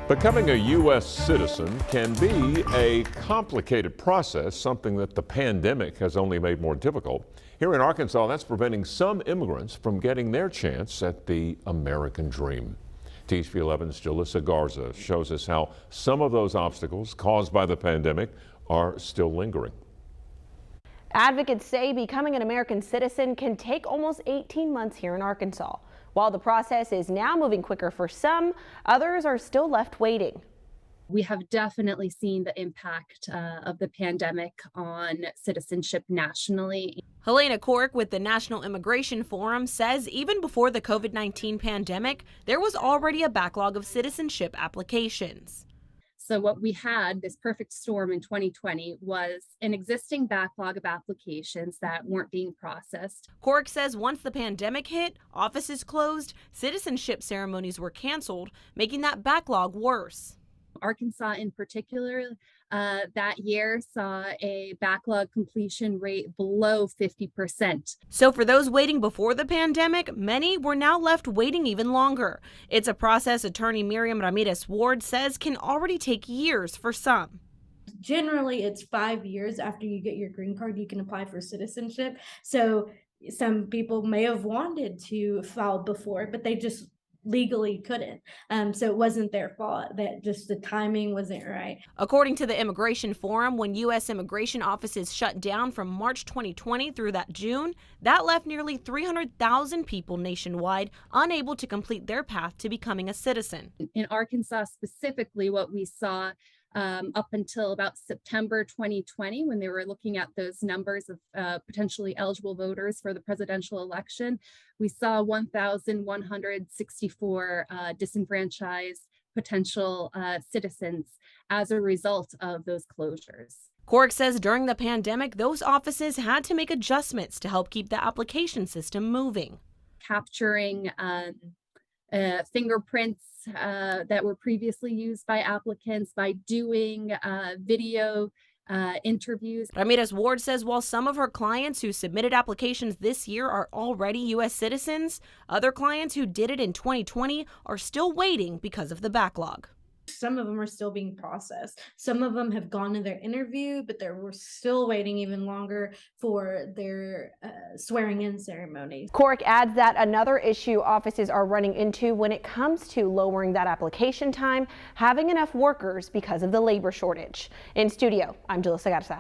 Becoming a U.S. citizen can be a complicated process, something that the pandemic has only made more difficult. Here in Arkansas, that's preventing some immigrants from getting their chance at the American dream. THP 11's Jalissa Garza shows us how some of those obstacles caused by the pandemic are still lingering. Advocates say becoming an American citizen can take almost 18 months here in Arkansas. While the process is now moving quicker for some, others are still left waiting. We have definitely seen the impact of the pandemic on citizenship nationally. Helena Cork with the National Immigration Forum says even before the COVID-19 pandemic, there was already a backlog of citizenship applications. So what we had, this perfect storm in 2020, was an existing backlog of applications that weren't being processed. Cork says once the pandemic hit, offices closed, citizenship ceremonies were canceled, making that backlog worse. Arkansas in particular, that year saw a backlog completion rate below 50%. So for those waiting before the pandemic, many were now left waiting even longer. It's a process attorney Miriam Ramirez Ward says can already take years for some. Generally, it's 5 years after you get your green card, you can apply for citizenship. So some people may have wanted to file before, but they just legally couldn't. So it wasn't their fault, that just the timing wasn't right. According to the Immigration Forum, when U.S. immigration offices shut down from March 2020 through that June, that left nearly 300,000 people nationwide unable to complete their path to becoming a citizen. In Arkansas specifically, what we saw up until about September 2020, when they were looking at those numbers of potentially eligible voters for the presidential election, we saw 1,164 disenfranchised potential citizens as a result of those closures. Cork says during the pandemic, those offices had to make adjustments to help keep the application system moving. Capturing fingerprints that were previously used by applicants, by doing video interviews. Ramirez Ward says while some of her clients who submitted applications this year are already U.S. citizens, other clients who did it in 2020 are still waiting because of the backlog. Some of them are still being processed. Some of them have gone to their interview, but we're still waiting even longer for their swearing-in ceremonies. Cork adds that another issue offices are running into when it comes to lowering that application time, having enough workers because of the labor shortage. In studio, I'm Jalissa Garza.